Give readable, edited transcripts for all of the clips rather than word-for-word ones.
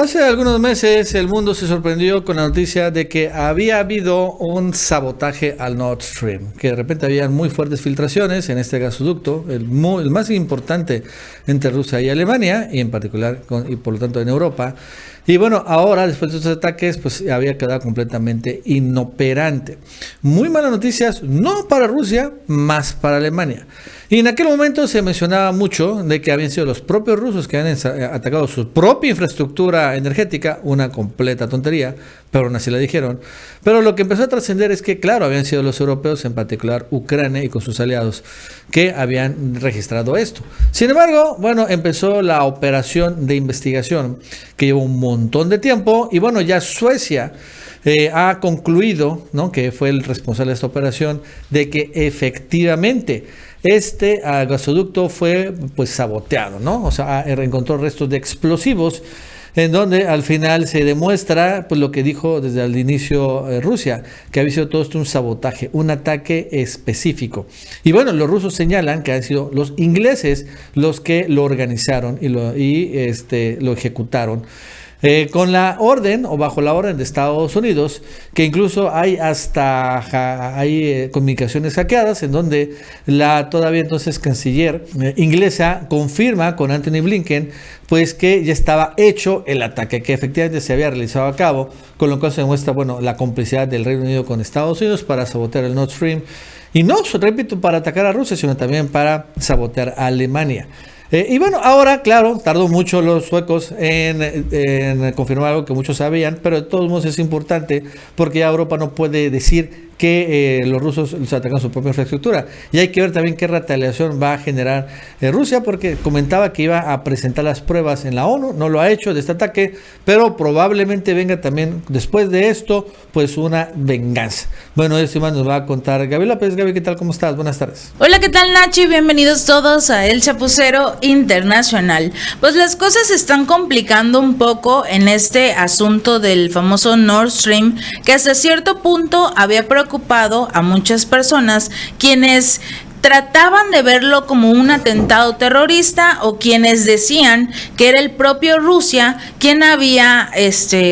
Hace algunos meses el mundo se sorprendió con la noticia de que había habido un sabotaje al Nord Stream, que de repente había muy fuertes filtraciones en este gasoducto, el más importante entre Rusia y Alemania, y en particular, y por lo tanto en Europa. Y bueno, ahora, después de estos ataques, pues había quedado completamente inoperante. Muy malas noticias, no para Rusia, más para Alemania. Y en aquel momento se mencionaba mucho de que habían sido los propios rusos que habían atacado su propia infraestructura energética, una completa tontería, pero aún así la dijeron. Pero lo que empezó a trascender es que, claro, habían sido los europeos, en particular Ucrania y con sus aliados, que habían registrado esto. Sin embargo, bueno, empezó la operación de investigación, que llevó un montón de tiempo, y bueno, ya Suecia ha concluido, ¿no?, que fue el responsable de esta operación, de que efectivamente este gasoducto fue pues saboteado, ¿no? O sea, encontró restos de explosivos, en donde al final se demuestra pues lo que dijo desde el inicio Rusia, que había sido todo esto un sabotaje, un ataque específico. Y bueno, los rusos señalan que han sido los ingleses los que lo organizaron y lo ejecutaron. Con la orden o bajo la orden de Estados Unidos, que incluso hay comunicaciones hackeadas en donde la todavía entonces canciller inglesa confirma con Anthony Blinken pues que ya estaba hecho el ataque, que efectivamente se había realizado a cabo, con lo cual se demuestra, bueno, la complicidad del Reino Unido con Estados Unidos para sabotear el Nord Stream, y no, repito, para atacar a Rusia, sino también para sabotear a Alemania. Y bueno, ahora, claro, tardó mucho los suecos en confirmar algo que muchos sabían, pero de todos modos es importante porque ya Europa no puede decir que los rusos les atacan su propia infraestructura. Y hay que ver también qué retaliación va a generar Rusia, porque comentaba que iba a presentar las pruebas en la ONU, no lo ha hecho de este ataque, pero probablemente venga también después de esto, pues una venganza. Bueno, eso más nos va a contar Gaby López. Gaby, ¿qué tal? ¿Cómo estás? Buenas tardes. Hola, ¿qué tal, Nachi? Bienvenidos todos a El Chapucero Internacional. Pues las cosas se están complicando un poco en este asunto del famoso Nord Stream, que hasta cierto punto había preocupado a muchas personas, quienes trataban de verlo como un atentado terrorista o quienes decían que era el propio Rusia quien había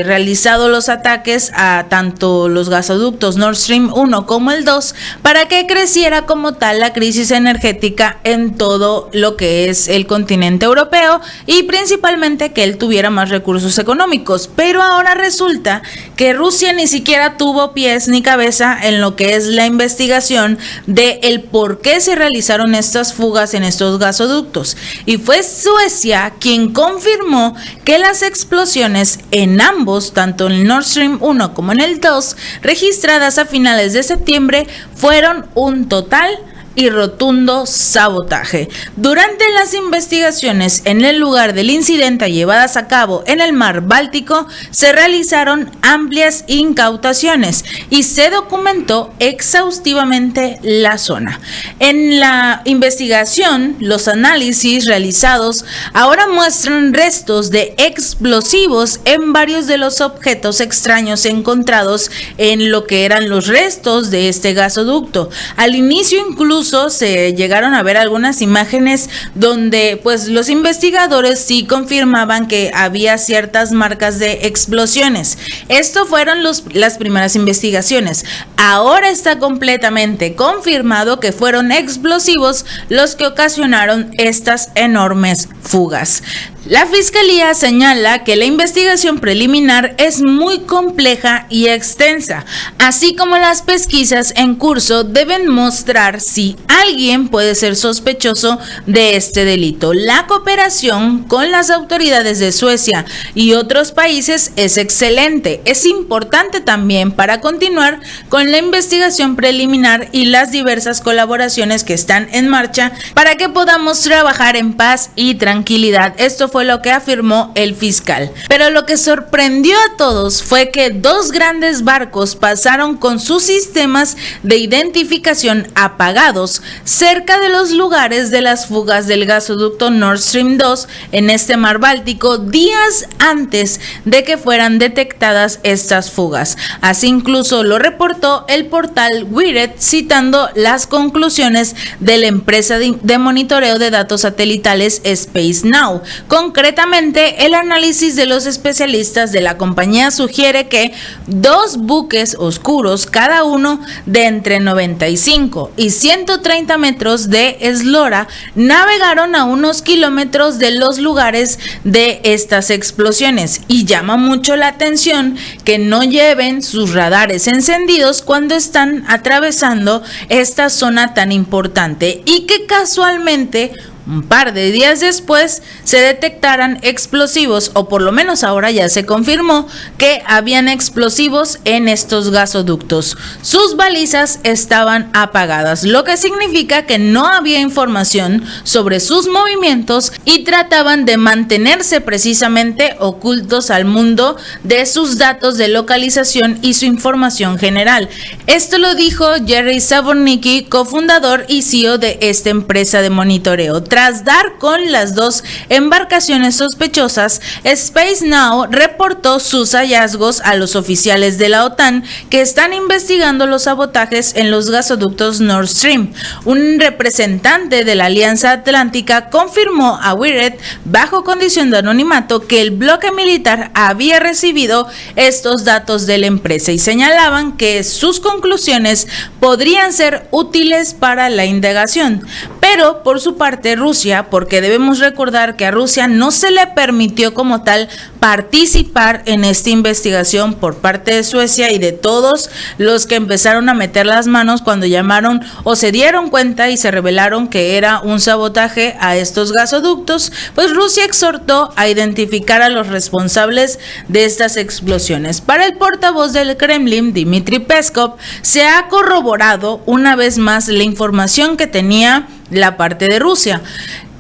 realizado los ataques a tanto los gasoductos Nord Stream 1 como el 2 para que creciera como tal la crisis energética en todo lo que es el continente europeo y principalmente que él tuviera más recursos económicos. Pero ahora resulta que Rusia ni siquiera tuvo pies ni cabeza en lo que es la investigación de el por qué se realizaron estas fugas en estos gasoductos, y fue Suecia quien confirmó que las explosiones en ambos, tanto en el Nord Stream 1 como en el 2, registradas a finales de septiembre, fueron un total y rotundo sabotaje. Durante las investigaciones en el lugar del incidente llevadas a cabo en el mar Báltico, se realizaron amplias incautaciones y se documentó exhaustivamente la zona. En la investigación, los análisis realizados ahora muestran restos de explosivos en varios de los objetos extraños encontrados en lo que eran los restos de este gasoducto. Al inicio incluso se llegaron a ver algunas imágenes donde pues los investigadores sí confirmaban que había ciertas marcas de explosiones. Esto fueron las primeras investigaciones. Ahora está completamente confirmado que fueron explosivos los que ocasionaron estas enormes fugas. La Fiscalía señala que la investigación preliminar es muy compleja y extensa, así como las pesquisas en curso deben mostrar si alguien puede ser sospechoso de este delito. La cooperación con las autoridades de Suecia y otros países es excelente. Es importante también para continuar con la investigación preliminar y las diversas colaboraciones que están en marcha para que podamos trabajar en paz y tranquilidad. Esto fue lo que afirmó el fiscal. Pero lo que sorprendió a todos fue que dos grandes barcos pasaron con sus sistemas de identificación apagados cerca de los lugares de las fugas del gasoducto Nord Stream 2 en este mar Báltico días antes de que fueran detectadas estas fugas. Así incluso lo reportó el portal Wired, citando las conclusiones de la empresa de monitoreo de datos satelitales Space Now. Concretamente, el análisis de los especialistas de la compañía sugiere que 2 buques oscuros, cada uno de entre 95 y 130 metros de eslora, navegaron a unos kilómetros de los lugares de estas explosiones, y llama mucho la atención que no lleven sus radares encendidos cuando están atravesando esta zona tan importante, y que casualmente un par de días después se detectaran explosivos, o por lo menos ahora ya se confirmó que habían explosivos en estos gasoductos. Sus balizas estaban apagadas, lo que significa que no había información sobre sus movimientos y trataban de mantenerse precisamente ocultos al mundo de sus datos de localización y su información general. Esto lo dijo Jerry Savornicki, cofundador y CEO de esta empresa de monitoreo. Tras dar con las 2 embarcaciones sospechosas, Space Now reportó sus hallazgos a los oficiales de la OTAN que están investigando los sabotajes en los gasoductos Nord Stream. Un representante de la Alianza Atlántica confirmó a Wired, bajo condición de anonimato, que el bloque militar había recibido estos datos de la empresa, y señalaban que sus conclusiones podrían ser útiles para la indagación. Pero por su parte, Rusia, porque debemos recordar que a Rusia no se le permitió como tal participar en esta investigación por parte de Suecia y de todos los que empezaron a meter las manos cuando llamaron o se dieron cuenta y se revelaron que era un sabotaje a estos gasoductos, pues Rusia exhortó a identificar a los responsables de estas explosiones. Para el portavoz del Kremlin, Dmitry Peskov, se ha corroborado una vez más la información que tenía la parte de Rusia.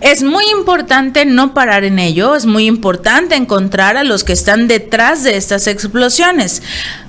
Es muy importante no parar en ello, es muy importante encontrar a los que están detrás de estas explosiones.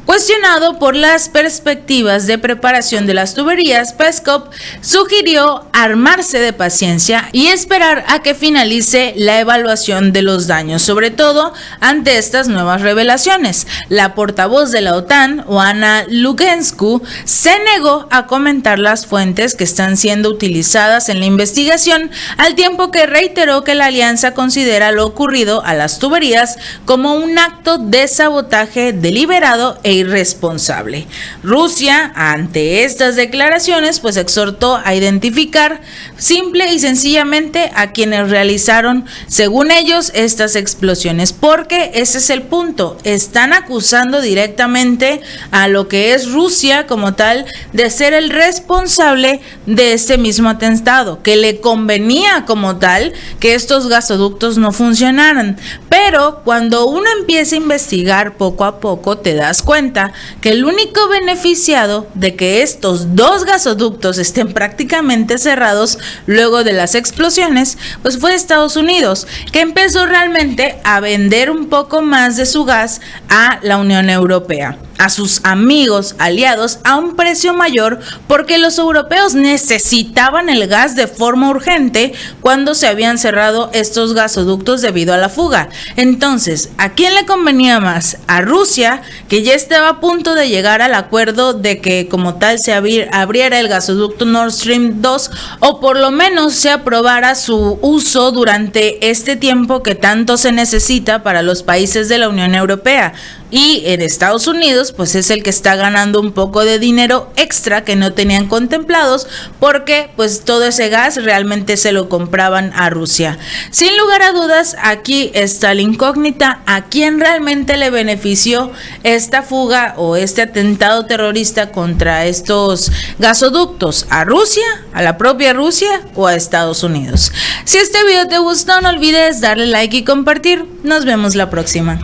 Cuestionado por las perspectivas de preparación de las tuberías, Peskov sugirió armarse de paciencia y esperar a que finalice la evaluación de los daños, sobre todo ante estas nuevas revelaciones. La portavoz de la OTAN, Oana Lugenscu, se negó a comentar las fuentes que están siendo utilizadas en la investigación, al tiempo que reiteró que la alianza considera lo ocurrido a las tuberías como un acto de sabotaje deliberado e irresponsable. Rusia, ante estas declaraciones, pues exhortó a identificar simple y sencillamente a quienes realizaron, según ellos, estas explosiones, porque ese es el punto. Están acusando directamente a lo que es Rusia como tal de ser el responsable de este mismo atentado, que le convenía como tal que estos gasoductos no funcionaran. Pero cuando uno empieza a investigar poco a poco, te das cuenta que el único beneficiado de que estos 2 gasoductos estén prácticamente cerrados luego de las explosiones, pues fue Estados Unidos, que empezó realmente a vender un poco más de su gas a la Unión Europea, a sus amigos aliados, a un precio mayor, porque los europeos necesitaban el gas de forma urgente cuando se habían cerrado estos gasoductos debido a la fuga. Entonces, ¿a quién le convenía más? A Rusia, que ya estaba a punto de llegar al acuerdo de que como tal se abriera el gasoducto Nord Stream 2, o por lo menos se aprobara su uso durante este tiempo que tanto se necesita para los países de la Unión Europea. Y en Estados Unidos, pues es el que está ganando un poco de dinero extra que no tenían contemplados, porque pues todo ese gas realmente se lo compraban a Rusia. Sin lugar a dudas, aquí está la incógnita: ¿a quién realmente le benefició esta fuga o este atentado terrorista contra estos gasoductos? ¿A Rusia, a la propia Rusia o a Estados Unidos? Si este video te gustó, no olvides darle like y compartir. Nos vemos la próxima.